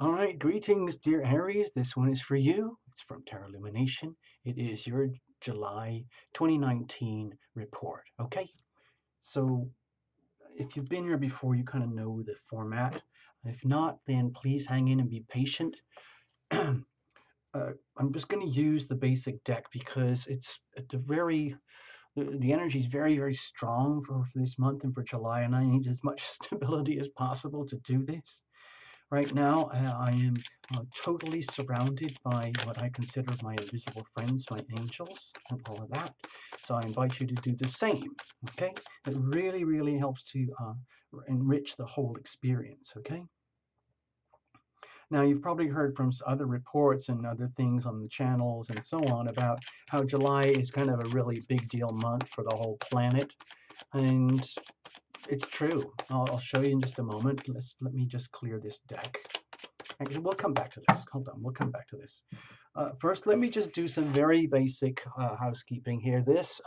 All right, greetings, dear Aries. This one is for you. It's from Tarot Lumination. It is your July 2019 report. Okay, so if you've been here before, you kind of know the format. If not, then please hang in and be patient. I'm just going to use the basic deck because it's at the energy is very strong for this month and for July, and I need as much stability as possible to do this. Right now, I am totally surrounded by what I consider my invisible friends, my angels, and all of that. So I invite you to do the same, okay? It really helps to enrich the whole experience, okay? Now, you've probably heard from other reports and other things on the channels and so on about how July is kind of a really big deal month for the whole planet. And it's true. I'll show you in just a moment. Let me just clear this deck. Actually, we'll come back to this. Hold on, we'll come back to this. First, let me just do some very basic housekeeping here. This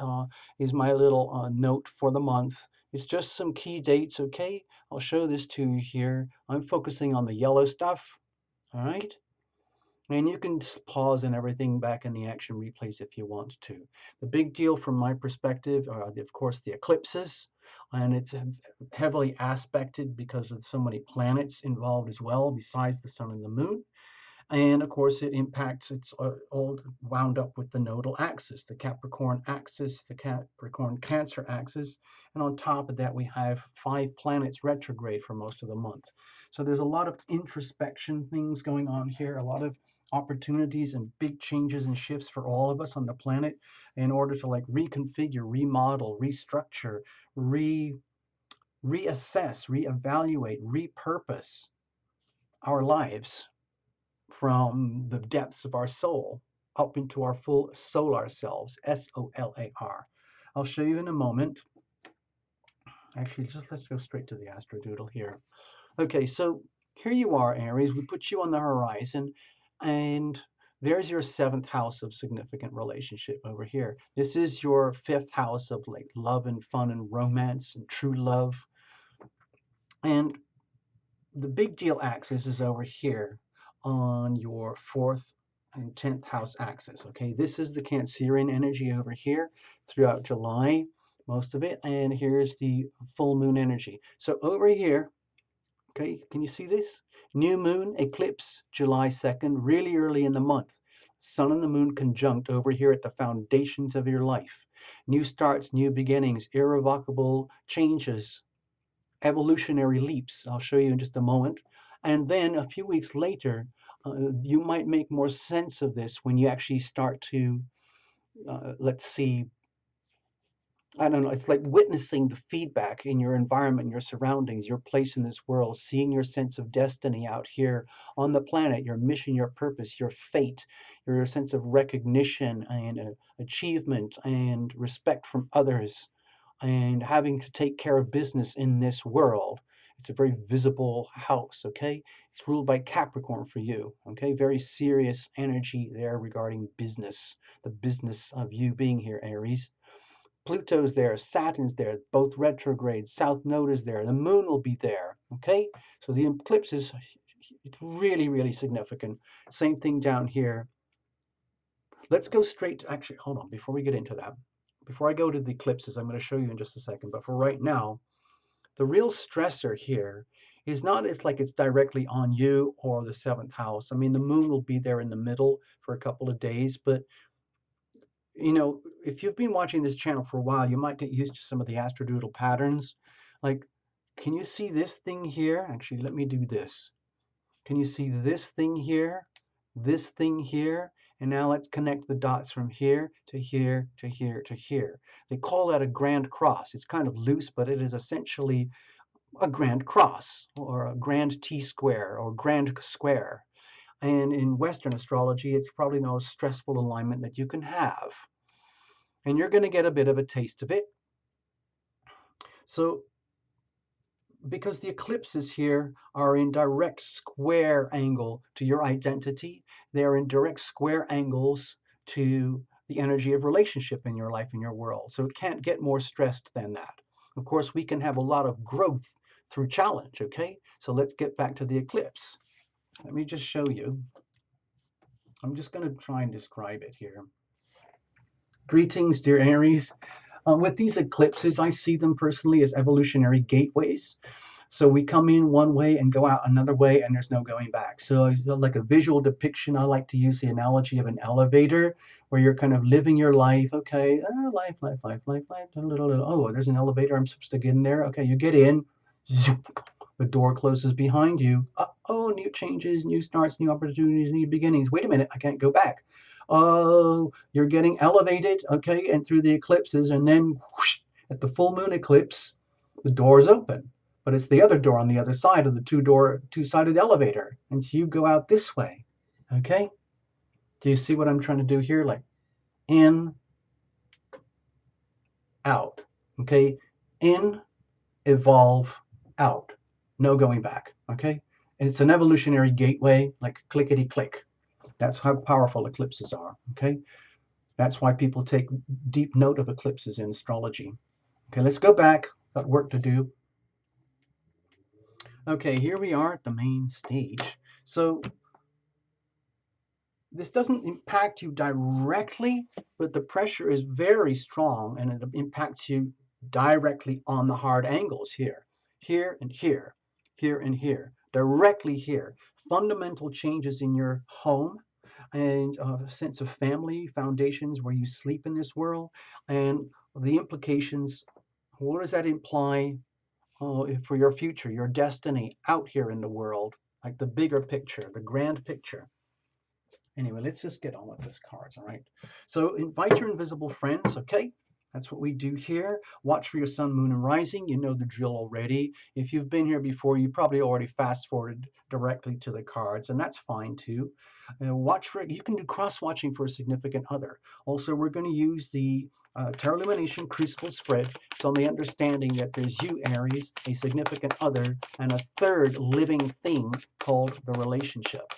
is my little note for the month. It's just some key dates, okay? I'll show this to you here. I'm focusing on the yellow stuff, all right? And you can just pause and everything back in the action replays if you want to. The big deal from my perspective are, of course, the eclipses. And it's heavily aspected because of so many planets involved as well, besides the sun and the moon. And of course, it impacts, it's all wound up with the nodal axis, the Capricorn axis, the Capricorn Cancer axis. And on top of that, we have 5 planets retrograde for most of the month. So there's a lot of introspection things going on here, a lot of opportunities and big changes and shifts for all of us on the planet in order to like reconfigure, remodel, restructure, reassess, reevaluate, repurpose our lives from the depths of our soul up into our full solar selves, SOLAR. I'll show you in a moment. Actually, just let's go straight to the astrodoodle here. Okay, so here you are, Aries. We put you on the horizon, and there's your 7th house of significant relationship over here. This is your 5th house of like love and fun and romance and true love. And the big deal axis is over here on your 4th and 10th house axis. Okay, this is the Cancerian energy over here throughout July, most of it, and here's the full moon energy. So over here, okay, can you see this? New moon eclipse, July 2nd, really early in the month. Sun and the moon conjunct over here at the foundations of your life. New starts, new beginnings, irrevocable changes, evolutionary leaps. I'll show you in just a moment. And then a few weeks later, you might make more sense of this when you actually start to, let's see, I don't know, it's like witnessing the feedback in your environment, your surroundings, your place in this world, seeing your sense of destiny out here on the planet, your mission, your purpose, your fate, your sense of recognition and achievement and respect from others, and having to take care of business in this world. It's a very visible house, okay? It's ruled by Capricorn for you, okay? Very serious energy there regarding business, the business of you being here, Aries. Pluto's there, Saturn's there, both retrograde, South Node is there, the moon will be there, okay? So the eclipse is really significant. Same thing down here. Let's go straight to, actually, hold on, before we get into that. Before I go to the eclipses, I'm going to show you in just a second, but for right now, the real stressor here is not it's like it's directly on you or the 7th house. I mean, the moon will be there in the middle for a couple of days, but you know, if you've been watching this channel for a while, you might get used to some of the astrodoodle patterns. Like, can you see this thing here? Actually, let me do this. Can you see this thing here? This thing here? And now let's connect the dots from here to here to here to here. They call that a grand cross. It's kind of loose, but it is essentially a grand cross or a grand T-square or grand square. And in Western astrology, it's probably the most stressful alignment that you can have. And you're going to get a bit of a taste of it. So because the eclipses here are in direct square angle to your identity, they are in direct square angles to the energy of relationship in your life, in your world. So it can't get more stressed than that. Of course, we can have a lot of growth through challenge, okay? So let's get back to the eclipse. Let me just show you. I'm just going to try and describe it here. Greetings, dear Aries. With these eclipses, I see them personally as evolutionary gateways. So we come in one way and go out another way, and there's no going back. So like a visual depiction, I like to use the analogy of an elevator where you're kind of living your life. Okay, life, oh, there's an elevator. I'm supposed to get in there. Okay, you get in. Zoop, the door closes behind you. Oh, new changes, new starts, new opportunities, new beginnings. Wait a minute, I can't go back. Oh, you're getting elevated, okay, and through the eclipses, and then whoosh, at the full moon eclipse, the door's open. But it's the other door on the other side of the two-sided elevator. And so you go out this way, okay? Do you see what I'm trying to do here? Like in, out, okay? In, evolve, out. No going back, okay? And it's an evolutionary gateway, like clickety-click. That's how powerful eclipses are, okay? That's why people take deep note of eclipses in astrology. Okay, let's go back. Got work to do. Okay, here we are at the main stage. So this doesn't impact you directly, but the pressure is very strong and it impacts you directly on the hard angles here, here and here, here and here, directly here. Fundamental changes in your home and a sense of family, foundations where you sleep in this world, and the implications. What does that imply for your future, your destiny out here in the world, like the bigger picture, the grand picture? Anyway, let's just get on with this cards, all right? So invite your invisible friends, okay? That's what we do here. Watch for your sun, moon, and rising. You know the drill already. If you've been here before, you probably already fast-forwarded directly to the cards, and that's fine too. Watch for it. You can do cross-watching for a significant other. Also, we're going to use the Tarot Lumination Crucible spread. It's on the understanding that there's you, Aries, a significant other, and a third living thing called the relationship.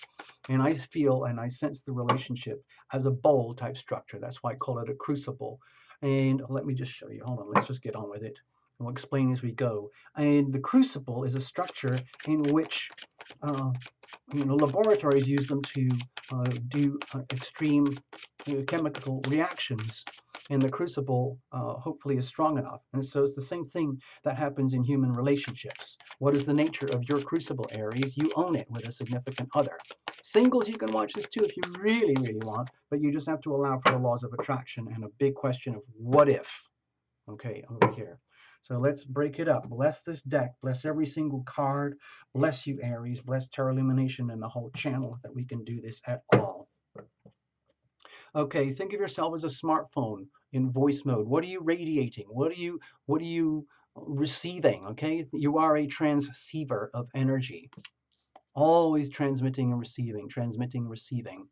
And I feel and I sense the relationship as a bowl type structure. That's why I call it a crucible. And let me just show you. Hold on. Let's just get on with it. And we'll explain as we go. And the crucible is a structure in which laboratories use them to do extreme chemical reactions. And the crucible hopefully is strong enough. And so it's the same thing that happens in human relationships. What is the nature of your crucible, Aries? You own it with a significant other. Singles, you can watch this too if you really, really want, but you just have to allow for the laws of attraction and a big question of what if. Okay, over here. So let's break it up. Bless this deck. Bless every single card. Bless you, Aries. Bless Tarot Lumination and the whole channel that we can do this at all. Okay, think of yourself as a smartphone in voice mode. What are you radiating? What are you receiving? Okay, you are a transceiver of energy. Always transmitting and receiving, transmitting and receiving.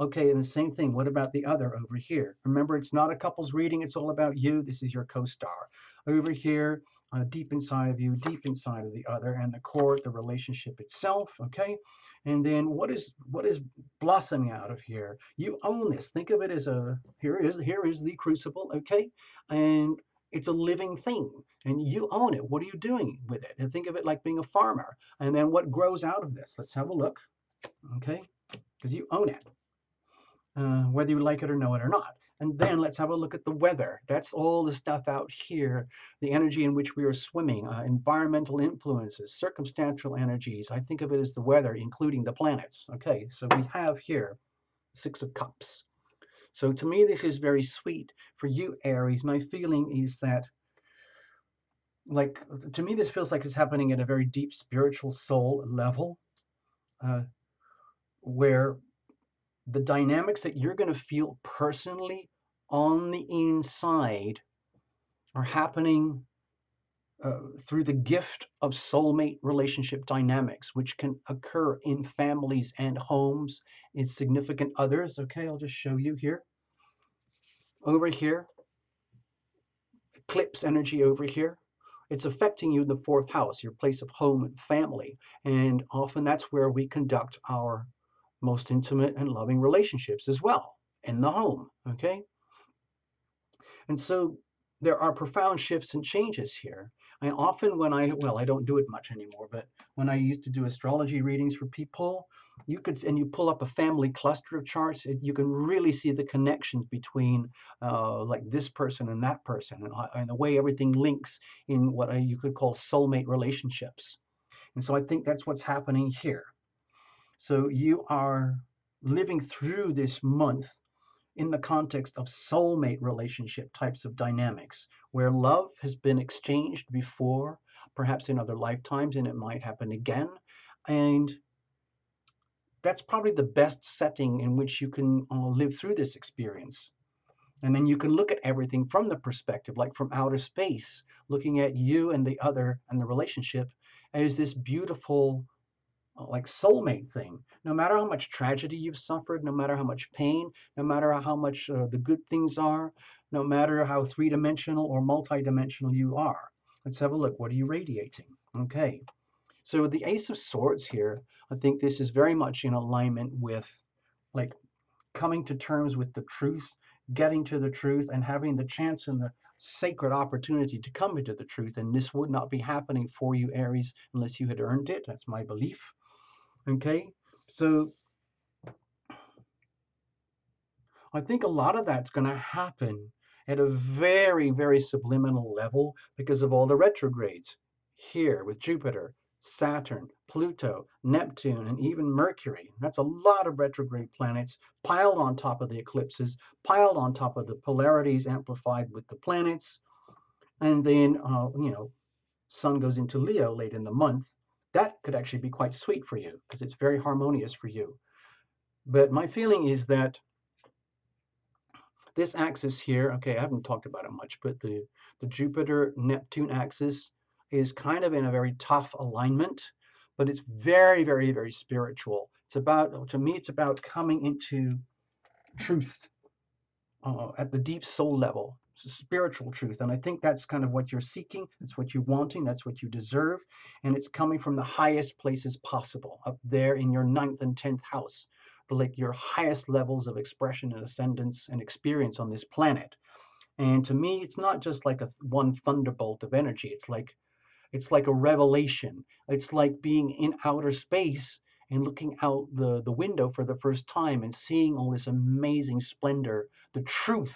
Okay, and the same thing. What about the other over here? Remember, it's not a couple's reading. It's all about you. This is your co-star. Over here, deep inside of you, deep inside of the other, and the core, the relationship itself. Okay, and then what is blossoming out of here? You own this. Think of it as here is the crucible. Okay, and it's a living thing, and you own it. What are you doing with it? And think of it like being a farmer. And then what grows out of this? Let's have a look. Okay, because you own it. Whether you like it or know it or not. And then let's have a look at the weather. That's all the stuff out here, the energy in which we are swimming, environmental influences, circumstantial energies. I think of it as the weather, including the planets. Okay, so we have here 6 of Cups. So to me, this is very sweet. For you, Aries, my feeling is that, like, to me, this feels like it's happening at a very deep spiritual soul level, where the dynamics that you're going to feel personally on the inside are happening through the gift of soulmate relationship dynamics, which can occur in families and homes, in significant others. Okay, I'll just show you here. Over here, eclipse energy over here. It's affecting you in the 4th house, your place of home and family. And often that's where we conduct our most intimate and loving relationships as well, in the home, okay? And so there are profound shifts and changes here. I often, when well, I don't do it much anymore, but when I used to do astrology readings for people, and you pull up a family cluster of charts, you can really see the connections between like this person and that person, and the way everything links in what you could call soulmate relationships. And so I think that's what's happening here. So you are living through this month in the context of soulmate relationship types of dynamics, where love has been exchanged before, perhaps in other lifetimes, and it might happen again. And that's probably the best setting in which you can live through this experience. And then you can look at everything from the perspective, like from outer space, looking at you and the other and the relationship as this beautiful, like soulmate thing. No matter how much tragedy you've suffered, no matter how much pain, no matter how much the good things are, no matter how three-dimensional or multi-dimensional you are. Let's have a look. What are you radiating? Okay. So with the Ace of Swords here, I think this is very much in alignment with like coming to terms with the truth, getting to the truth, and having the chance and the sacred opportunity to come into the truth. And this would not be happening for you, Aries, unless you had earned it. That's my belief. Okay, so I think a lot of that's going to happen at a very, very subliminal level because of all the retrogrades here with Jupiter, Saturn, Pluto, Neptune, and even Mercury. That's a lot of retrograde planets piled on top of the eclipses, piled on top of the polarities amplified with the planets. And then, Sun goes into Leo late in the month. That could actually be quite sweet for you because it's very harmonious for you. But my feeling is that this axis here, okay, I haven't talked about it much, but the Jupiter-Neptune axis is kind of in a very tough alignment, but it's very, very, very spiritual. It's about, to me, it's about coming into truth at the deep soul level, spiritual truth. And I think that's kind of what you're seeking. That's what you're wanting. That's what you deserve. And it's coming from the highest places possible, up there in your 9th and 10th house, like your highest levels of expression and ascendance and experience on this planet. And to me, it's not just like one thunderbolt of energy. It's like a revelation. It's like being in outer space and looking out the window for the first time and seeing all this amazing splendor, the truth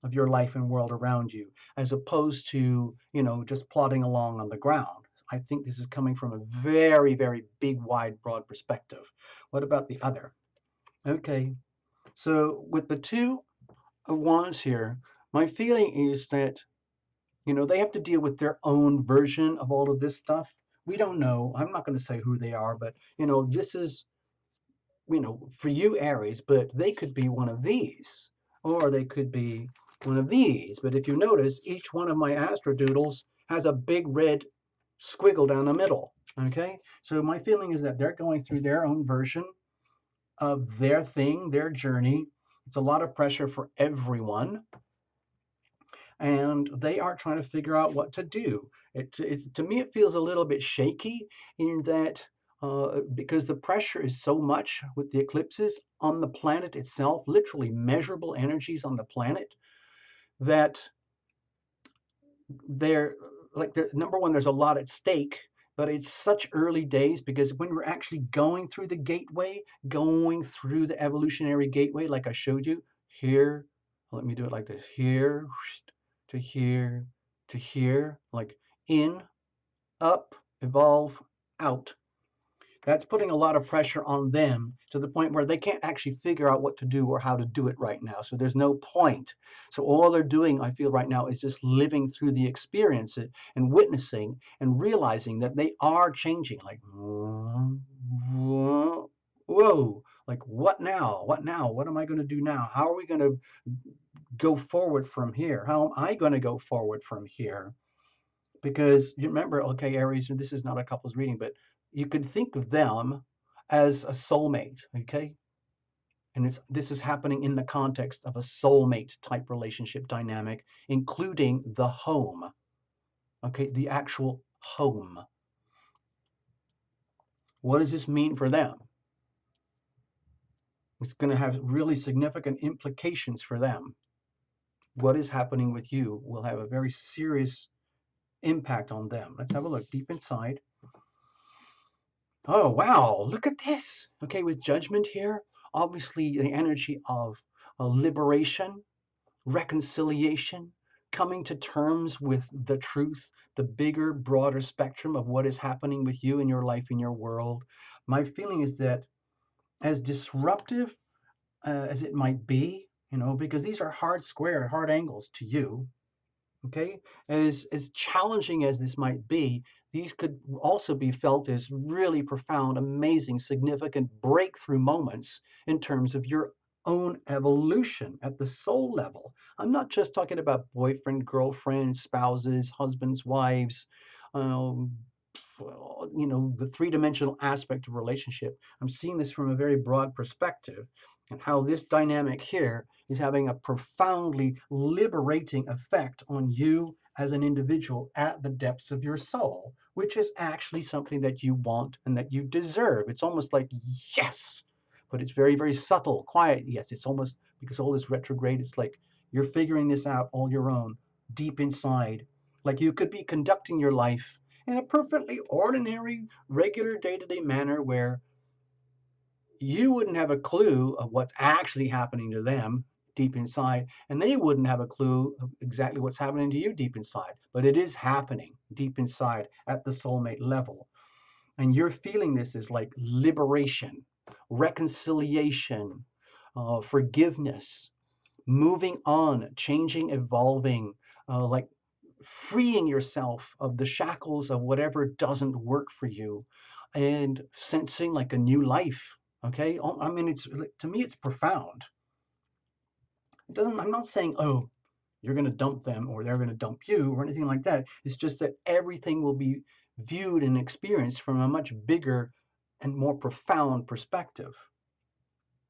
of your life and world around you, as opposed to, just plodding along on the ground. I think this is coming from a very, very big, wide, broad perspective. What about the other? Okay, so with the Two of Wands here, my feeling is that they have to deal with their own version of all of this stuff. We don't know. I'm not going to say who they are, but this is, for you, Aries, but they could be one of these, or they could be one of these. But if you notice, each one of my astrodoodles has a big red squiggle down the middle. Okay, so my feeling is that they're going through their own version of their thing, their journey. It's a lot of pressure for everyone, and they are trying to figure out what to do. To me, it feels a little bit shaky in that because the pressure is so much with the eclipses on the planet itself, literally measurable energies on the planet, that they're number one, there's a lot at stake, but it's such early days because when we're actually going through the gateway, going through the evolutionary gateway, like I showed you here, let me do it like this, here to here to here, like in, up, evolve, out. That's putting a lot of pressure on them to the point where they can't actually figure out what to do or how to do it right now. So there's no point. So all they're doing, I feel right now, is just living through the experience and witnessing and realizing that they are changing. Like, whoa, like what now? What now? What am I going to do now? How are we going to go forward from here? How am I going to go forward from here? Because you remember, okay, Aries, this is not a couple's reading, but you could think of them as a soulmate, okay? And this is happening in the context of a soulmate type relationship dynamic, including the home, okay, the actual home. What does this mean for them? It's going to have really significant implications for them. What is happening with you will have a very serious impact on them. Let's have a look deep inside. Oh, wow, look at this. Okay, with judgment here, obviously the energy of liberation, reconciliation, coming to terms with the truth, the bigger, broader spectrum of what is happening with you in your life, in your world. My feeling is that as disruptive as it might be, because these are hard square, hard angles to you, okay, as challenging as this might be, these could also be felt as really profound, amazing, significant breakthrough moments in terms of your own evolution at the soul level. I'm not just talking about boyfriend, girlfriend, spouses, husbands, wives, um, the three-dimensional aspect of relationship. I'm seeing this from a very broad perspective, and how this dynamic here is having a profoundly liberating effect on you as an individual at the depths of your soul, which is actually something that you want and that you deserve. It's almost like yes, but it's very, very subtle, quiet. Yes, it's almost, because all this retrograde, it's like you're figuring this out all your own, deep inside. Like you could be conducting your life in a perfectly ordinary, regular day-to-day manner where you wouldn't have a clue of what's actually happening to them deep inside, and they wouldn't have a clue of exactly what's happening to you deep inside. But it is happening deep inside at the soulmate level. And you're feeling this as like liberation, reconciliation, forgiveness, moving on, changing, evolving, like freeing yourself of the shackles of whatever doesn't work for you, and sensing like a new life. Okay, I mean, it's to me, it's profound. It doesn't. I'm not saying, oh, you're going to dump them or they're going to dump you or anything like that. It's just that everything will be viewed and experienced from a much bigger and more profound perspective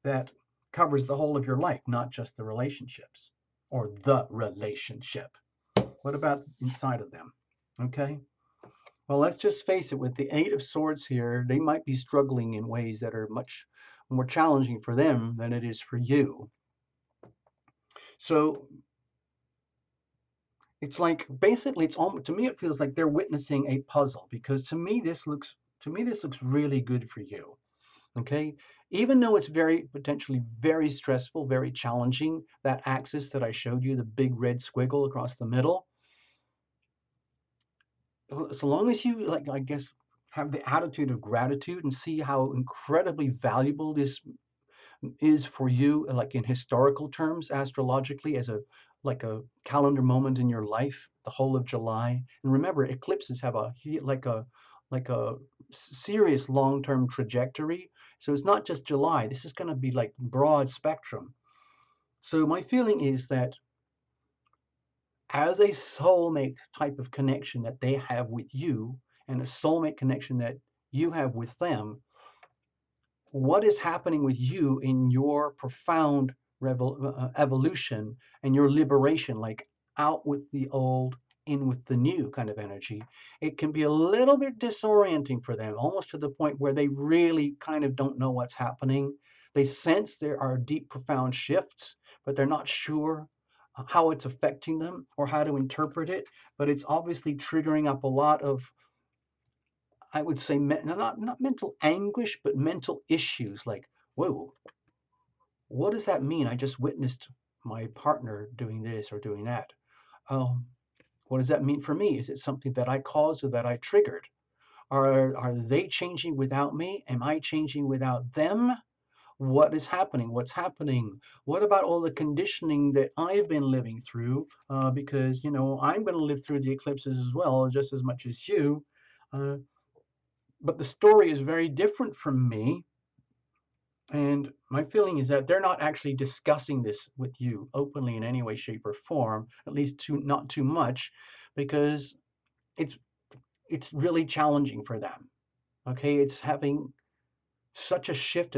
that covers the whole of your life, not just the relationships or the relationship. What about inside of them? Okay. Well, let's just face it, with the Eight of Swords here, they might be struggling in ways that are much more challenging for them than it is for you. So it's like, basically, it's almost, to me, it feels like they're witnessing a puzzle, because to me this looks really good for you. Okay. Even though it's very potentially very stressful, very challenging, that axis that I showed you, the big red squiggle across the middle, so long as you, like, I guess, have the attitude of gratitude and see how incredibly valuable this is for you, like in historical terms, astrologically, as a like a calendar moment in your life, the whole of July. And remember, eclipses have like a serious long-term trajectory. So it's not just July. This is going to be like broad spectrum. So my feeling is that as a soulmate type of connection that they have with you, and a soulmate connection that you have with them, what is happening with you in your profound evolution and your liberation, like out with the old, in with the new kind of energy. It can be a little bit disorienting for them, almost to the point where they really kind of don't know what's happening. They sense there are deep, profound shifts, but they're not sure how it's affecting them or how to interpret it. But it's obviously triggering up a lot of, I would say, not mental anguish, but mental issues like, whoa, what does that mean? I just witnessed my partner doing this or doing that. Um, what does that mean for me? Is it something that I caused or that I triggered? Are they changing without me? Am I changing without them? What is happening? What's happening? What about all the conditioning that I've been living through? Because, I'm going to live through the eclipses as well, just as much as you. Uh, but the story is very different from me. And my feeling is that they're not actually discussing this with you openly in any way, shape, or form, at least not too much, because it's it's really challenging for them. Okay, it's having such a shift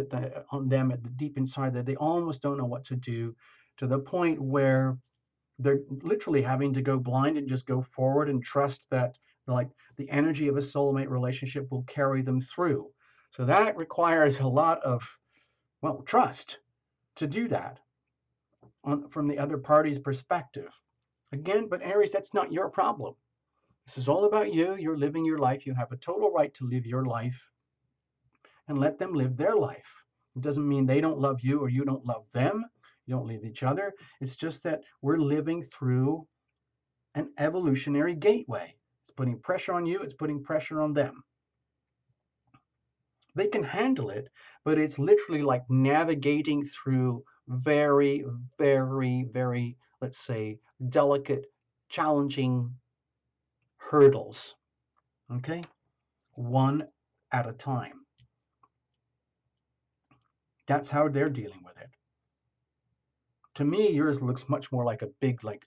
on them at the deep inside that they almost don't know what to do, to the point where they're literally having to go blind and just go forward and trust that, like, the energy of a soulmate relationship will carry them through. So that requires a lot of, well, trust to do that from the other party's perspective. Again, but Aries, that's not your problem. This is all about you. You're living your life. You have a total right to live your life and let them live their life. It doesn't mean they don't love you or you don't love them. You don't love each other. It's just that we're living through an evolutionary gateway. It's putting pressure on you. It's putting pressure on them. They can handle it, but it's literally like navigating through very, very, very, let's say, delicate, challenging hurdles. Okay? One at a time. That's how they're dealing with it. To me, yours looks much more like a big, like,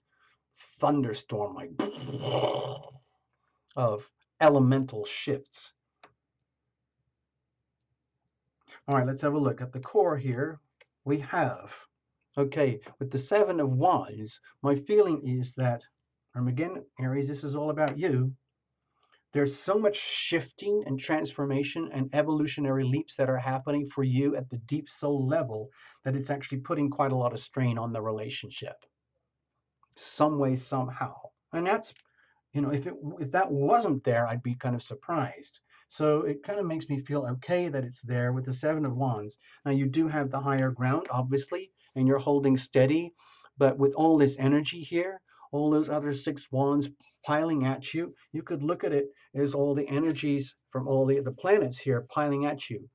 thunderstorm, like, of elemental shifts. All right, let's have a look at the core here. We have, okay, with the Seven of Wands, my feeling is that, again, Aries, this is all about you. There's so much shifting and transformation and evolutionary leaps that are happening for you at the deep soul level that it's actually putting quite a lot of strain on the relationship, some way, somehow. And that's, if that wasn't there, I'd be kind of surprised. So it kind of makes me feel okay that it's there with the Seven of Wands. Now you do have the higher ground, obviously, and you're holding steady, but with all this energy here, all those other six wands piling at you, you could look at it as all the energies from all the planets here piling at you.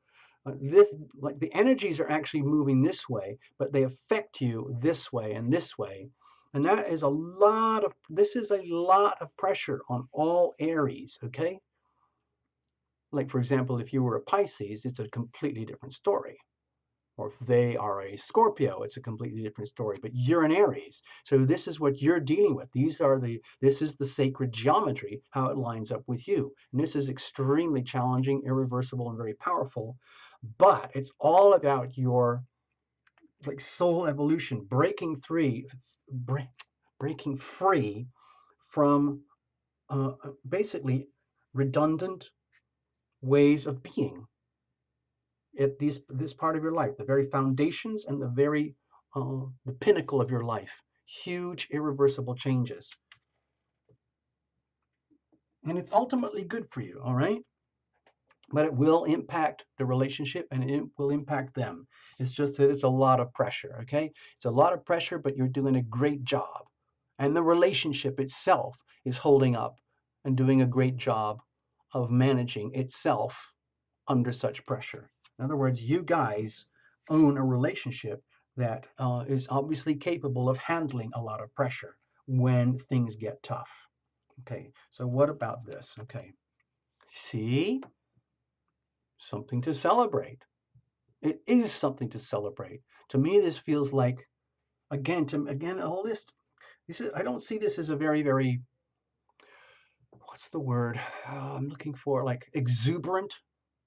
This, like, the energies are actually moving this way, but they affect you this way and this way. And that is this is a lot of pressure on all Aries, okay? Like, for example, if you were a Pisces, it's a completely different story. Or if they are a Scorpio, it's a completely different story. But you're an Aries. So this is what you're dealing with. This is the sacred geometry, how it lines up with you. And this is extremely challenging, irreversible, and very powerful. But it's all about your, like, soul evolution, breaking free from basically redundant ways of being at this part of your life, the very foundations and the pinnacle of your life. Huge irreversible changes. And it's ultimately good for you, all right? But it will impact the relationship and it will impact them. It's just that it's a lot of pressure, okay? It's a lot of pressure, but you're doing a great job. And the relationship itself is holding up and doing a great job of managing itself under such pressure. In other words, you guys own a relationship that is obviously capable of handling a lot of pressure when things get tough. Okay, so what about this? Okay, see? Something to celebrate. It is something to celebrate. To me, this feels like, all this is, I don't see this as a very, very, what's the word I'm looking for, like, exuberant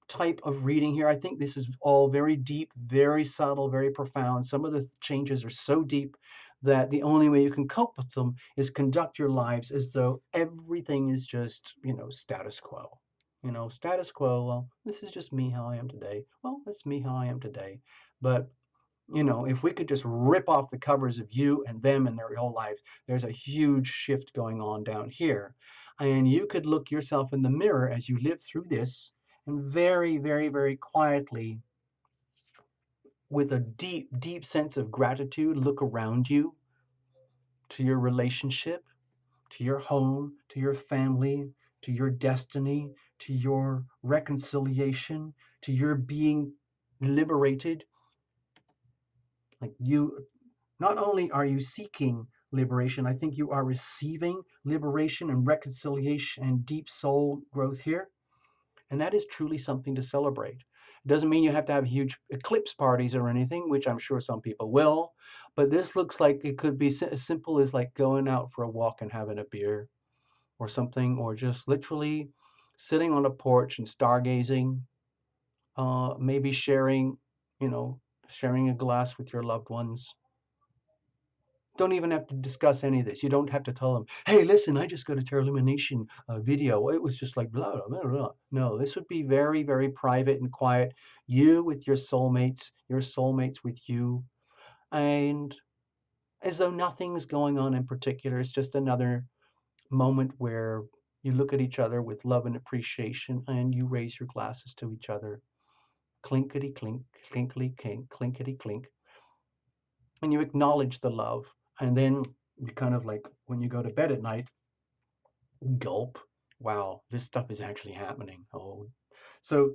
type of reading here. I think this is all very deep, very subtle, very profound. Some of the changes are so deep that the only way you can cope with them is conduct your lives as though everything is just, status quo. Status quo, well, this is just me how I am today. Well, that's me how I am today. But, if we could just rip off the covers of you and them and their whole lives, there's a huge shift going on down here. And you could look yourself in the mirror as you live through this and very, very, very quietly, with a deep, deep sense of gratitude, look around you to your relationship, to your home, to your family, to your destiny, to your reconciliation, to your being liberated. Like, you, not only are you seeking liberation, I think you are receiving liberation and reconciliation and deep soul growth here. And that is truly something to celebrate. It doesn't mean you have to have huge eclipse parties or anything, which I'm sure some people will. But this looks like it could be as simple as, like, going out for a walk and having a beer or something, or just literally sitting on a porch and stargazing, maybe sharing a glass with your loved ones. Don't even have to discuss any of this. You don't have to tell them, hey, listen, I just got a Tarot Lumination video. It was just like blah, blah, blah, blah. No, this would be very, very private and quiet. You with your soulmates with you. And as though nothing's going on in particular. It's just another moment where You look at each other with love and appreciation, and you raise your glasses to each other. Clinkety clink, clinkety clink, clinkety clink. And you acknowledge the love. And then you kind of like, when you go to bed at night, gulp. Wow, this stuff is actually happening. Oh, so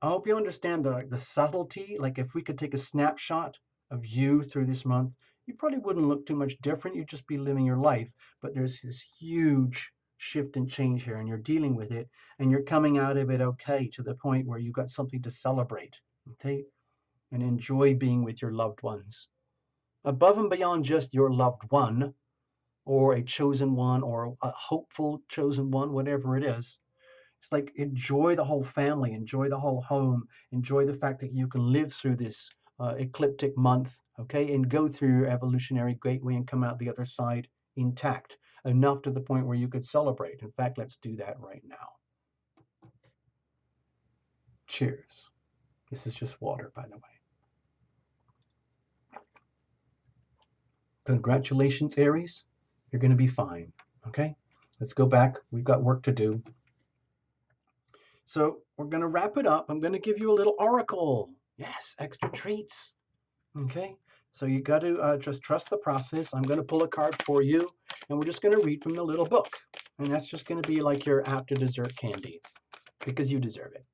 I hope you understand the subtlety. Like if we could take a snapshot of you through this month, you probably wouldn't look too much different. You'd just be living your life. But there's this huge shift and change here, and you're dealing with it, and you're coming out of it okay to the point where you've got something to celebrate, okay, and enjoy being with your loved ones. Above and beyond just your loved one, or a chosen one, or a hopeful chosen one, whatever it is. It's like enjoy the whole family, enjoy the whole home, enjoy the fact that you can live through this ecliptic month, okay, and go through your evolutionary gateway and come out the other side intact, enough to the point where you could celebrate. In fact, let's do that right now. Cheers. This is just water, by the way. Congratulations, Aries. You're going to be fine, okay? Let's go back. We've got work to do. So we're going to wrap it up. I'm going to give you a little oracle. Yes, extra treats. Okay, so you got to just trust the process. I'm going to pull a card for you, and we're just going to read from the little book. And that's just going to be like your after dessert candy, because you deserve it.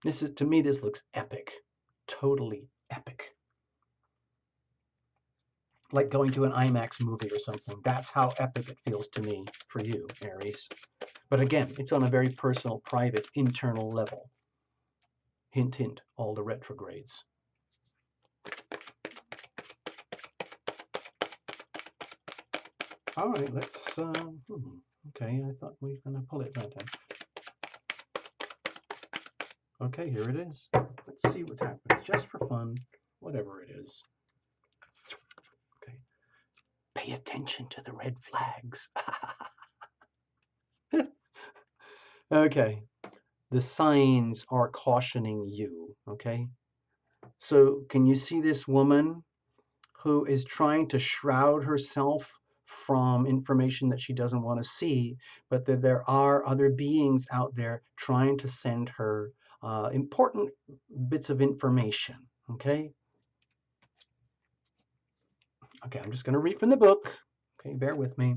This is, to me, this looks epic. Totally epic. Like going to an IMAX movie or something. That's how epic it feels to me for you, Aries. But again, it's on a very personal, private, internal level. Hint, hint, all the retrogrades. All right, let's, okay, I thought we were going to pull it that time. Okay, here it is. Let's see what happens, just for fun, whatever it is. Okay, pay attention to the red flags. Okay, the signs are cautioning you, okay? So can you see this woman who is trying to shroud herself from information that she doesn't want to see, but that there are other beings out there trying to send her important bits of information, okay? Okay, I'm just going to read from the book. Okay, bear with me.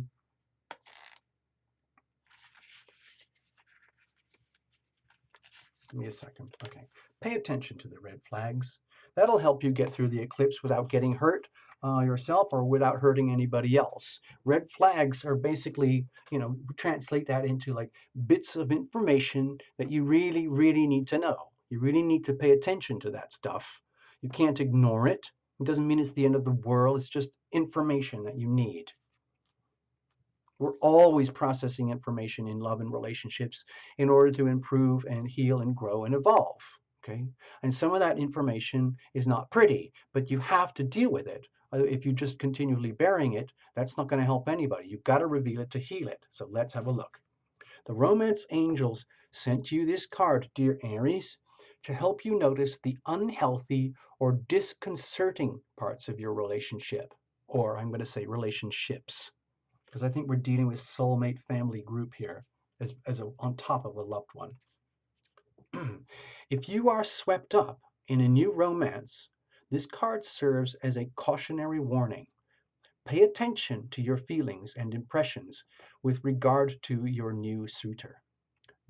Give me a second. Okay, pay attention to the red flags. That'll help you get through the eclipse without getting hurt yourself or without hurting anybody else. Red flags are basically, you know, translate that into like bits of information that you really, really need to know. You really need to pay attention to that stuff. You can't ignore it. It doesn't mean it's the end of the world. It's just information that you need. We're always processing information in love and relationships in order to improve and heal and grow and evolve. Okay, and some of that information is not pretty, but you have to deal with it. If you just continually burying it, that's not going to help anybody. You've got to reveal it to heal it. So let's have a look. The romance angels sent you this card, dear Aries, to help you notice the unhealthy or disconcerting parts of your relationship, or I'm going to say relationships, because I think we're dealing with soulmate family group here on top of a loved one. If you are swept up in a new romance, this card serves as a cautionary warning. Pay attention to your feelings and impressions with regard to your new suitor.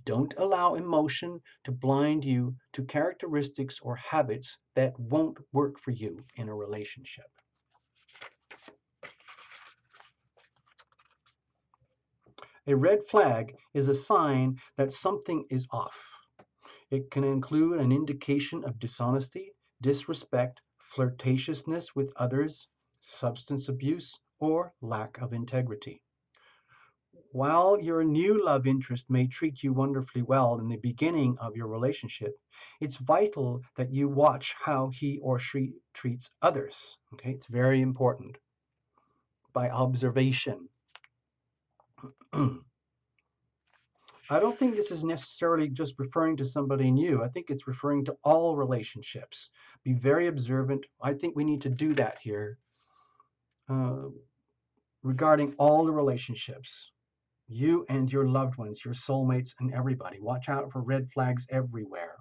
Don't allow emotion to blind you to characteristics or habits that won't work for you in a relationship. A red flag is a sign that something is off. It can include an indication of dishonesty, disrespect, flirtatiousness with others, substance abuse, or lack of integrity. While your new love interest may treat you wonderfully well in the beginning of your relationship, it's vital that you watch how he or she treats others. Okay, it's very important. By observation. I don't think this is necessarily just referring to somebody new. I think it's referring to all relationships. Be very observant. I think we need to do that here. regarding all the relationships, you and your loved ones, your soulmates, and everybody. Watch out for red flags everywhere.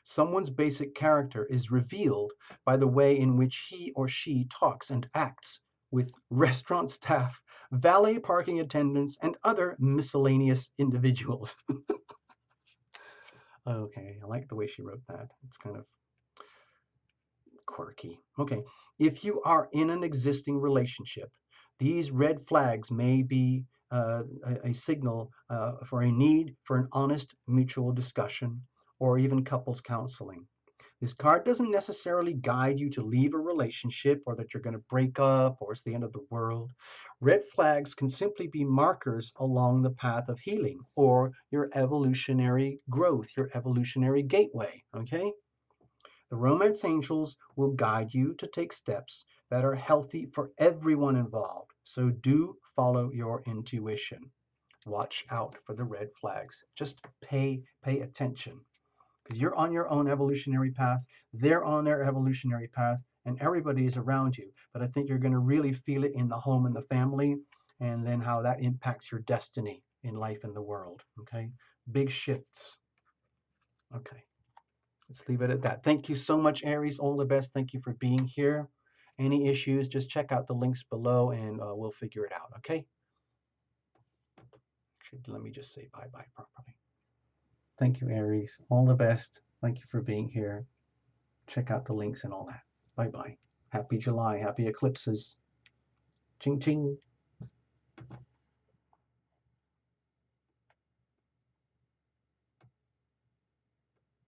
Someone's basic character is revealed by the way in which he or she talks and acts with restaurant staff, valet parking attendants, and other miscellaneous individuals. Okay, I like the way she wrote that. It's kind of quirky. Okay, if you are in an existing relationship, these red flags may be a signal for a need for an honest mutual discussion or even couples counseling. This card doesn't necessarily guide you to leave a relationship or that you're going to break up or it's the end of the world. Red flags can simply be markers along the path of healing or your evolutionary growth, your evolutionary gateway. Okay? The romance angels will guide you to take steps that are healthy for everyone involved. So do follow your intuition. Watch out for the red flags. Just pay attention because you're on your own evolutionary path. They're on their evolutionary path, and everybody is around you. But I think you're going to really feel it in the home and the family, and then how that impacts your destiny in life and the world. Okay, big shifts. Okay. Let's leave it at that. Thank you so much, Aries. All the best. Thank you for being here. Any issues, just check out the links below and we'll figure it out, okay? Actually, let me just say bye-bye properly. Thank you, Aries. All the best. Thank you for being here. Check out the links and all that. Bye-bye. Happy July. Happy eclipses. Ching, ching.